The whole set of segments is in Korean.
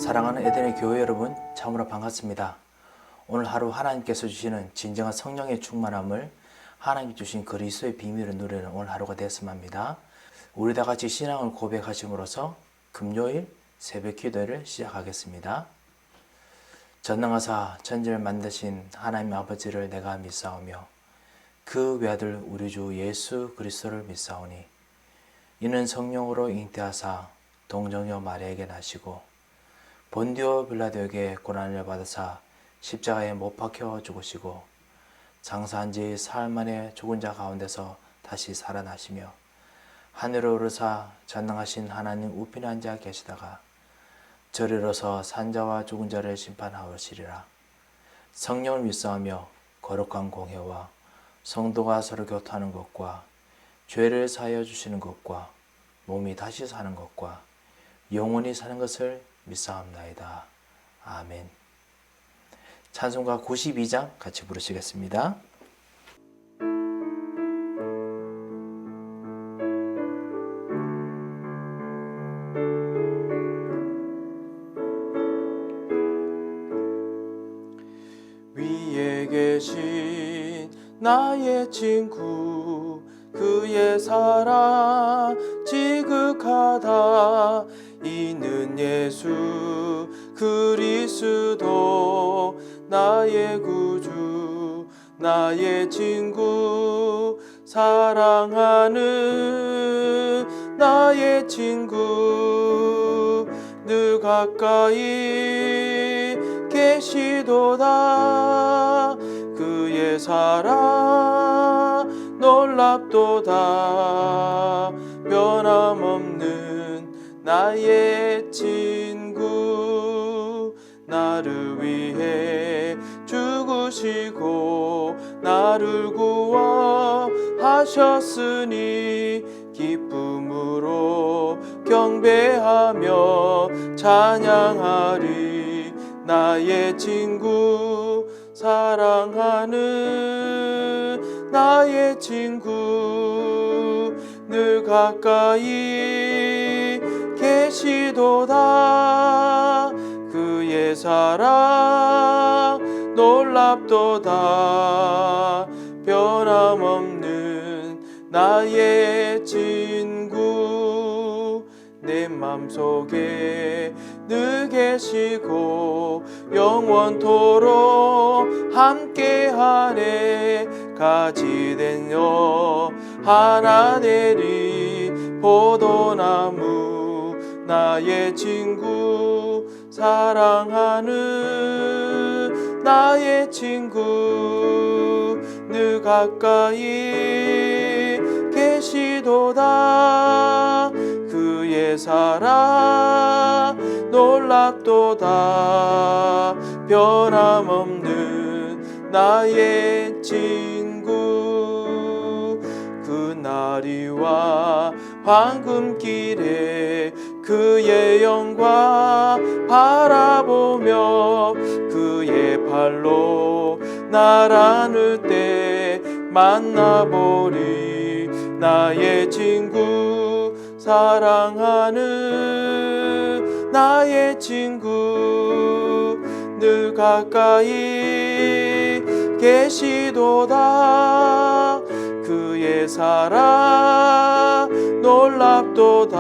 사랑하는 에덴의 교회 여러분, 참으로 반갑습니다. 오늘 하루 하나님께서 주시는 진정한 성령의 충만함을 하나님 주신 그리스도의 비밀을 누리는 오늘 하루가 되었으면 합니다. 우리 다 같이 신앙을 고백하심으로써 금요일 새벽 기도를 시작하겠습니다. 전능하사 천지를 만드신 하나님 아버지를 내가 믿사오며 그 외아들 우리 주 예수 그리스도를 믿사오니 이는 성령으로 잉태하사 동정녀 마리아에게 나시고 본디오 빌라도에게 고난을 받으사 십자가에 못 박혀 죽으시고 장사한 지 사흘 만에 죽은 자 가운데서 다시 살아나시며 하늘에 오르사 전능하신 하나님 우편에 앉아 계시다가 저리로서 산자와 죽은 자를 심판하시리라. 성령을 믿사오며 거룩한 공회와 성도가 서로 교통하는 것과 죄를 사하여 주시는 것과 몸이 다시 사는 것과 영원히 사는 것을 믿사옵나이다. 아멘. 찬송가 92장 같이 부르시겠습니다. 위에 계신 나의 친구 그의 사랑 지극하다. 이는 예수 그리스도 나의 구주 나의 친구 사랑하는 나의 친구 늘 가까이 계시도다. 그의 사랑 놀랍도다. 변함없는 나의 친구 나를 위해 죽으시고 나를 구원하셨으니 기쁨으로 경배하며 찬양하리. 나의 친구 사랑하는 나의 친구 늘 가까이 계시도다. 그의 사랑 놀랍도다. 변함없는 나의 친구 내 맘속에 늘 계시고 영원토록 함께하네. 가지되어 하나 되리 포도나무 나의 친구 사랑하는 나의 친구 늘 가까이 계시도다. 그의 사랑 놀랍도다. 변함없는 나의 친구 그날이와 황금길에 그의 영광 바라보며 그의 발로 날 안을 때 만나보리. 나의 친구 사랑하는 나의 친구 늘 가까이 계시도다. 그의 사랑 놀랍도다.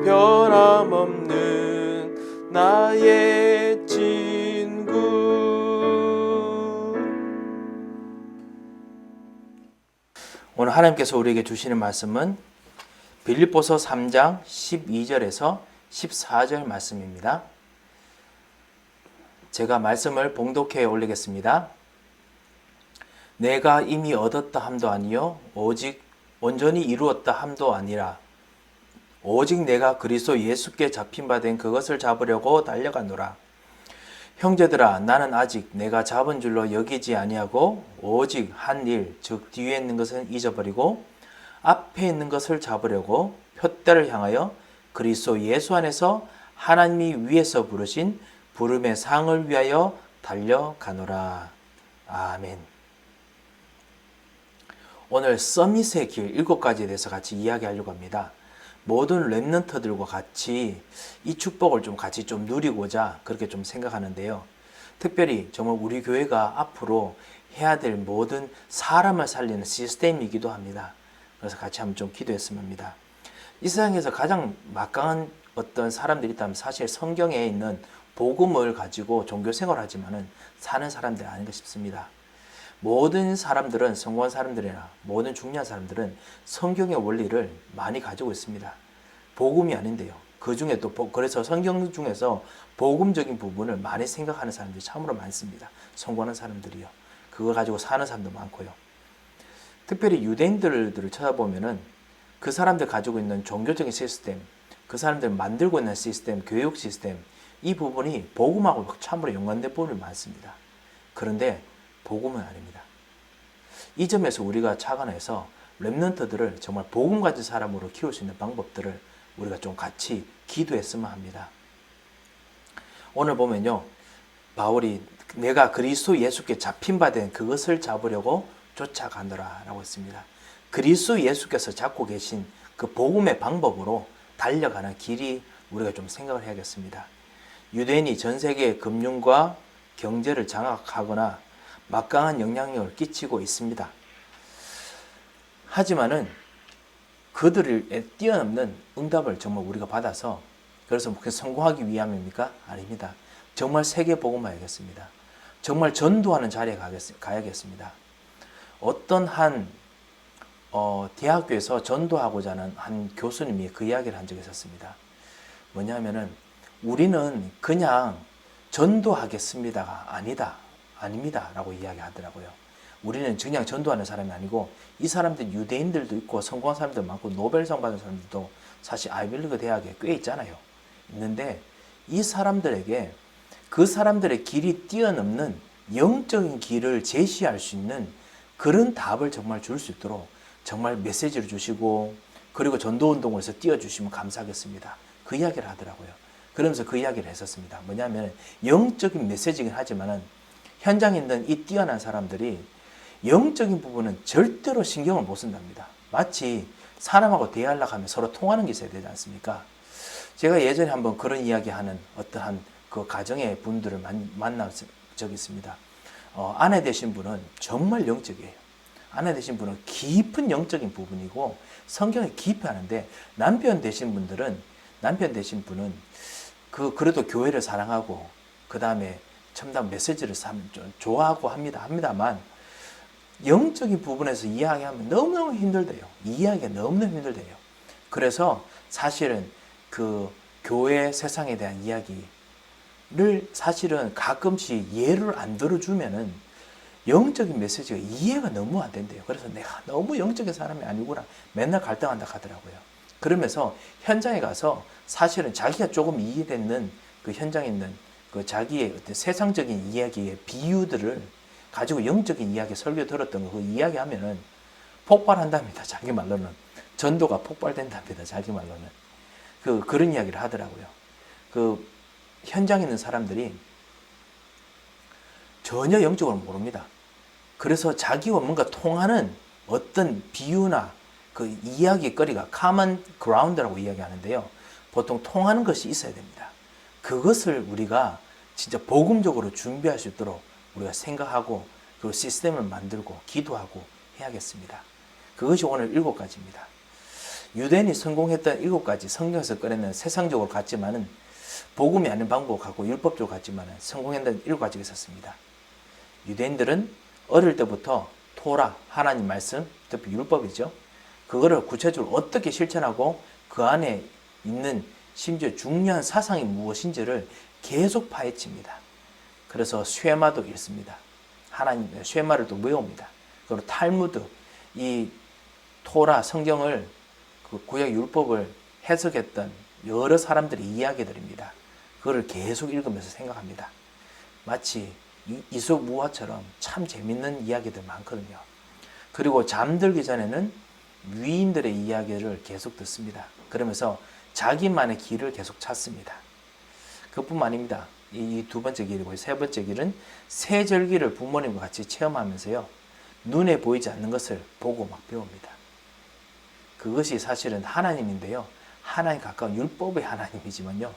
변함없는 나의 친구. 오늘 하나님께서 우리에게 주시는 말씀은 빌립보서 3장 12절에서 14절 말씀입니다. 제가 말씀을 봉독해 올리겠습니다. 내가 이미 얻었다 함도 아니요 오직 온전히 이루었다 함도 아니라 오직 내가 그리스도 예수께 잡힌 바 된 그것을 잡으려고 달려가노라. 형제들아 나는 아직 내가 잡은 줄로 여기지 아니하고 오직 한 일 즉 뒤에 있는 것은 잊어버리고 앞에 있는 것을 잡으려고 표대를 향하여 그리스도 예수 안에서 하나님이 위에서 부르신 부름의 상을 위하여 달려가노라. 아멘. 오늘 서밋의 길 7가지에 대해서 같이 이야기하려고 합니다. 모든 렘넌트들과 같이 이 축복을 좀 같이 좀 누리고자 그렇게 좀 생각하는데요. 특별히 정말 우리 교회가 앞으로 해야 될 모든 사람을 살리는 시스템이기도 합니다. 그래서 같이 한번 좀 기도했으면 합니다. 이 세상에서 가장 막강한 어떤 사람들이 있다면 사실 성경에 있는 복음을 가지고 종교 생활을 하지만은 사는 사람들이 아닌가 싶습니다. 모든 사람들은, 성공한 사람들이나 모든 중요한 사람들은 성경의 원리를 많이 가지고 있습니다. 복음이 아닌데요. 그 중에 또 그래서 성경 중에서 복음적인 부분을 많이 생각하는 사람들이 참으로 많습니다. 성공하는 사람들이요. 그걸 가지고 사는 사람도 많고요. 특별히 유대인들을 찾아보면은 그 사람들 가지고 있는 종교적인 시스템, 그 사람들 만들고 있는 시스템, 교육 시스템, 이 부분이 복음하고 참으로 연관된 부분이 많습니다. 그런데 복음은 아닙니다. 이 점에서 우리가 착안해서 렘넌트들을 정말 복음 가진 사람으로 키울 수 있는 방법들을 우리가 좀 같이 기도했으면 합니다. 오늘 보면요, 바울이 내가 그리스도 예수께 잡힌 바 된 그것을 잡으려고 쫓아가노라 라고 했습니다. 그리스도 예수께서 잡고 계신 그 복음의 방법으로 달려가는 길이 우리가 좀 생각을 해야겠습니다. 유대인이 전 세계의 금융과 경제를 장악하거나 막강한 영향력을 끼치고 있습니다. 하지만은 그들을 뛰어넘는 응답을 정말 우리가 받아서 그래서 성공하기 위함입니까? 아닙니다. 정말 세계 복음화하겠습니다. 정말 전도하는 자리에 가야겠습니다. 어떤 한 대학교에서 전도하고자 하는 한 교수님이 그 이야기를 한 적이 있었습니다. 뭐냐면은 우리는 그냥 전도하겠습니다가 아닙니다 라고 이야기하더라고요. 우리는 그냥 전도하는 사람이 아니고 이 사람들 유대인들도 있고 성공한 사람들 많고 노벨상 받은 사람들도 사실 아이비리그 대학에 꽤 있잖아요. 있는데 이 사람들에게 그 사람들의 길이 뛰어넘는 영적인 길을 제시할 수 있는 그런 답을 정말 줄 수 있도록 정말 메시지를 주시고 그리고 전도운동을 해서 띄워주시면 감사하겠습니다. 그 이야기를 하더라고요. 그러면서 그 이야기를 했었습니다. 뭐냐면 영적인 메시지긴 하지만은 현장에 있는 이 뛰어난 사람들이 영적인 부분은 절대로 신경을 못 쓴답니다. 마치 사람하고 대화하려고 하면 서로 통하는 게 있어야 되지 않습니까? 제가 예전에 한번 그런 이야기하는 어떠한 그 가정의 분들을 만난 적이 있습니다. 아내 되신 분은 정말 영적이에요. 아내 되신 분은 깊은 영적인 부분이고 성경에 깊이 하는데 남편 되신 분은 그래도 교회를 사랑하고 그 다음에 첨단 메시지를 좋아하고 합니다만 영적인 부분에서 이야기하면 너무너무 힘들대요. 이해하기가 너무너무 힘들대요. 그래서 사실은 그 교회 세상에 대한 이야기를 사실은 가끔씩 예를 안 들어주면은 영적인 메시지가 이해가 너무 안 된대요. 그래서 내가 너무 영적인 사람이 아니구나. 맨날 갈등한다 하더라고요. 그러면서 현장에 가서 사실은 자기가 조금 이해되는 그 현장에 있는 그 자기의 어떤 세상적인 이야기의 비유들을 가지고 영적인 이야기 설교 들었던 거 그 이야기하면은 폭발한답니다. 자기 말로는. 전도가 폭발된답니다. 자기 말로는. 그런 이야기를 하더라고요. 그 현장에 있는 사람들이 전혀 영적으로 모릅니다. 그래서 자기와 뭔가 통하는 어떤 비유나 그 이야기거리가 common ground라고 이야기하는데요. 보통 통하는 것이 있어야 됩니다. 그것을 우리가 진짜 복음적으로 준비할 수 있도록 우리가 생각하고 그 시스템을 만들고 기도하고 해야겠습니다. 그것이 오늘 7가지입니다. 유대인이 성공했던 7가지 성경에서 꺼내는 세상적으로 갔지만은 복음이 아닌 방법을 갖고 율법적으로 갔지만은 성공했던 7가지가 있었습니다. 유대인들은 어릴 때부터 토라, 하나님 말씀, 특히 율법이죠. 그거를 구체적으로 어떻게 실천하고 그 안에 있는 심지어 중요한 사상이 무엇인지를 계속 파헤칩니다. 그래서 쉐마도 읽습니다. 하나님 쉐마를 또 외웁니다. 그리고 탈무드, 이 토라 성경을 그 구약 율법을 해석했던 여러 사람들의 이야기들입니다. 그거를 계속 읽으면서 생각합니다. 마치 이솝우화처럼 참 재밌는 이야기들 많거든요. 그리고 잠들기 전에는 위인들의 이야기를 계속 듣습니다. 그러면서 자기만의 길을 계속 찾습니다. 그뿐만 아닙니다. 이 2번째 길이고 3번째 길은 새 절기를 부모님과 같이 체험하면서요. 눈에 보이지 않는 것을 보고 막 배웁니다. 그것이 사실은 하나님인데요. 하나님 가까운 율법의 하나님이지만요,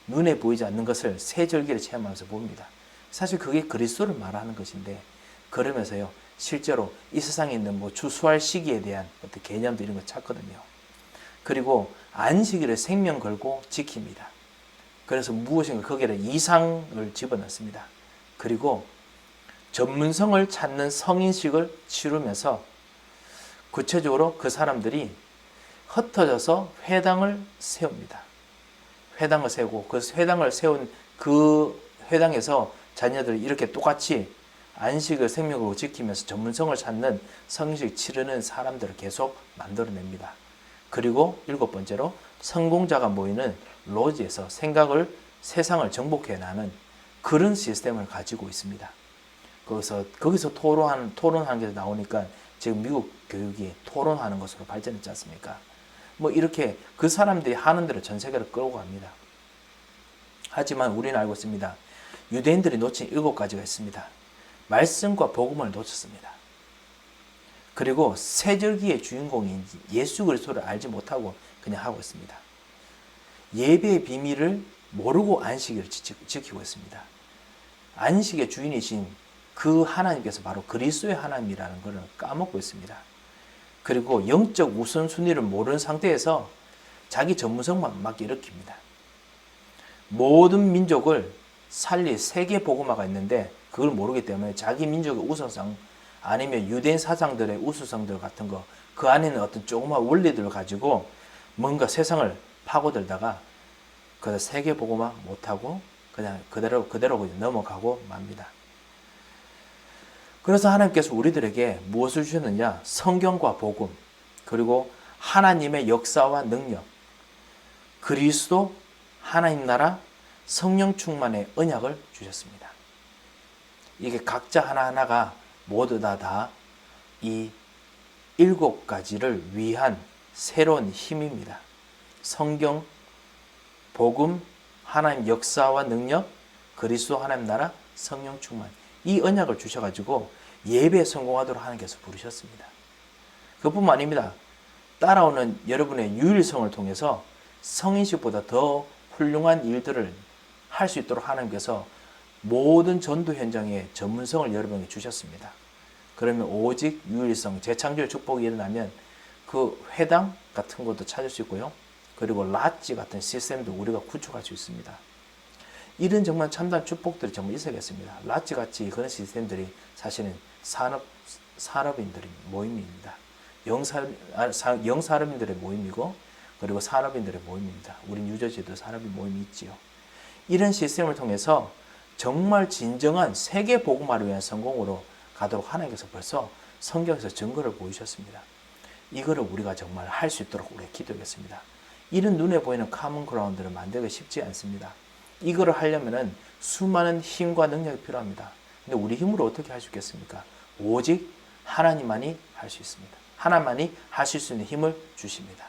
눈에 보이지 않는 것을 새 절기를 체험하면서 봅니다. 사실 그게 그리스도를 말하는 것인데, 그러면서요 실제로 이 세상에 있는 뭐 추수할 시기에 대한 어떤 개념도 이런 거 찾거든요. 그리고 안식일을 생명 걸고 지킵니다. 그래서 무엇인가 거기에 이상을 집어넣습니다. 그리고 전문성을 찾는 성인식을 치르면서 구체적으로 그 사람들이 흩어져서 회당을 세웁니다. 회당을 세우고 그 회당을 세운 그 회당에서 자녀들이 이렇게 똑같이 안식을 생명으로 지키면서 전문성을 찾는 성인식 치르는 사람들을 계속 만들어냅니다. 그리고 7번째로 성공자가 모이는 로지에서 생각을 세상을 정복해 나는 그런 시스템을 가지고 있습니다. 거기서 토론하는 게 나오니까 지금 미국 교육이 토론하는 것으로 발전했지 않습니까? 뭐 이렇게 그 사람들이 하는 대로 전 세계를 끌고 갑니다. 하지만 우리는 알고 있습니다. 유대인들이 놓친 7가지가 있습니다. 말씀과 복음을 놓쳤습니다. 그리고 세절기의 주인공인 예수 그리스도를 알지 못하고 그냥 하고 있습니다. 예배의 비밀을 모르고 안식일을 지키고 있습니다. 안식의 주인이신 그 하나님께서 바로 그리스도의 하나님이라는 것을 까먹고 있습니다. 그리고 영적 우선순위를 모르는 상태에서 자기 전문성만 막 일으킵니다. 모든 민족을 살릴 세계 복음화가 있는데 그걸 모르기 때문에 자기 민족의 우선성 아니면 유대인 사상들의 우수성들 같은 거, 그 안에는 어떤 조그마한 원리들을 가지고 뭔가 세상을 파고들다가 그 세계 복음화 못하고 그냥 그대로 넘어가고 맙니다. 그래서 하나님께서 우리들에게 무엇을 주셨느냐? 성경과 복음, 그리고 하나님의 역사와 능력, 그리스도, 하나님 나라, 성령 충만의 언약을 주셨습니다. 이게 각자 하나하나가 모두 다 이 7가지를 위한 새로운 힘입니다. 성경, 복음, 하나님 역사와 능력, 그리스도 하나님 나라, 성령 충만, 이 언약을 주셔가지고 예배에 성공하도록 하나님께서 부르셨습니다. 그뿐만 아닙니다. 따라오는 여러분의 유일성을 통해서 성인식보다 더 훌륭한 일들을 할 수 있도록 하나님께서 모든 전도 현장에 전문성을 여러분에게 주셨습니다. 그러면 오직 유일성, 재창조의 축복이 일어나면 그 회당 같은 것도 찾을 수 있고요. 그리고 라지 같은 시스템도 우리가 구축할 수 있습니다. 이런 정말 참다한 축복들이 정말 있어야겠습니다. 라지 같이 그런 시스템들이 사실은 산업인들의 모임입니다. 영산업인들의 모임이고, 그리고 산업인들의 모임입니다. 우리 뉴저지도 산업인 모임이 있지요. 이런 시스템을 통해서 정말 진정한 세계 복음화를 위한 성공으로 가도록 하나님께서 벌써 성경에서 증거를 보이셨습니다. 이거를 우리가 정말 할 수 있도록 우리가 기도하겠습니다. 이런 눈에 보이는 카먼 그라운드를 만들기 쉽지 않습니다. 이거를 하려면은 수많은 힘과 능력이 필요합니다. 근데 우리 힘으로 어떻게 할 수 있겠습니까? 오직 하나님만이 할 수 있습니다. 하나님만이 하실 수 있는 힘을 주십니다.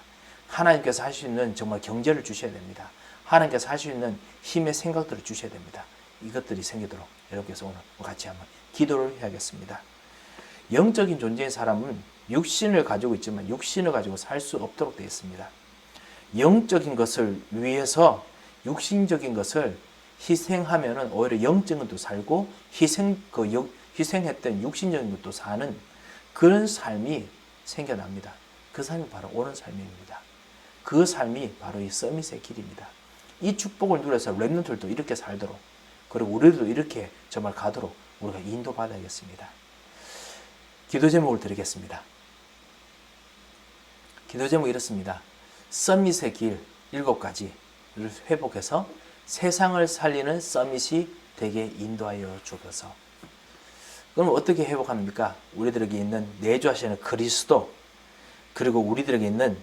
하나님께서 하실 수 있는 정말 경제를 주셔야 됩니다. 하나님께서 하실 수 있는 힘의 생각들을 주셔야 됩니다. 이것들이 생기도록 여러분께서 오늘 같이 한번 기도를 해야겠습니다. 영적인 존재인 사람은 육신을 가지고 있지만 육신을 가지고 살 수 없도록 되어 있습니다. 영적인 것을 위해서 육신적인 것을 희생하면은 오히려 영적인 것도 살고 희생했던 육신적인 것도 사는 그런 삶이 생겨납니다. 그 삶이 바로 옳은 삶입니다. 그 삶이 바로 이 서밋의 길입니다. 이 축복을 누려서 렘넌트들도 이렇게 살도록, 그리고 우리도 이렇게 정말 가도록 우리가 인도받아야겠습니다. 기도 제목을 드리겠습니다. 기도 제목이 이렇습니다. 서밋의 길 7가지를 회복해서 세상을 살리는 서밋이 되게 인도하여 주옵소서. 그럼 어떻게 회복합니까? 우리들에게 있는 내주하시는 그리스도, 그리고 우리들에게 있는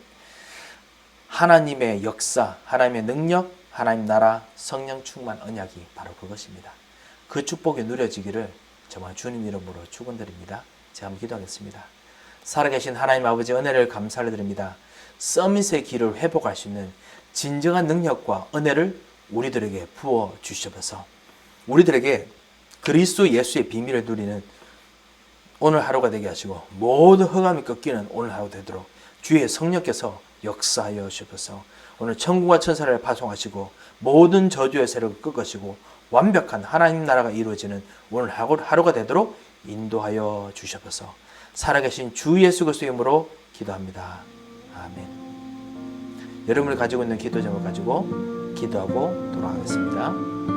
하나님의 역사, 하나님의 능력, 하나님 나라, 성령 충만 언약이 바로 그것입니다. 그 축복이 누려지기를 정말 주님 이름으로 축원드립니다. 제가 한번 기도하겠습니다. 살아계신 하나님 아버지, 은혜를 감사를 드립니다. 서밋의 길을 회복할 수 있는 진정한 능력과 은혜를 우리들에게 부어 주시옵소서. 우리들에게 그리스도 예수의 비밀을 누리는 오늘 하루가 되게 하시고, 모든 흑암이 꺾이는 오늘 하루 되도록 주의 성령께서 역사하여 주셔서 오늘 천국과 천사를 파송하시고 모든 저주의 세력을 꺾으시고 완벽한 하나님 나라가 이루어지는 오늘 하루가 되도록 인도하여 주셔서 살아계신 주 예수 그리스도의 이름으로 기도합니다. 아멘. 여러분이 가지고 있는 기도 제목을 가지고 기도하고 돌아가겠습니다.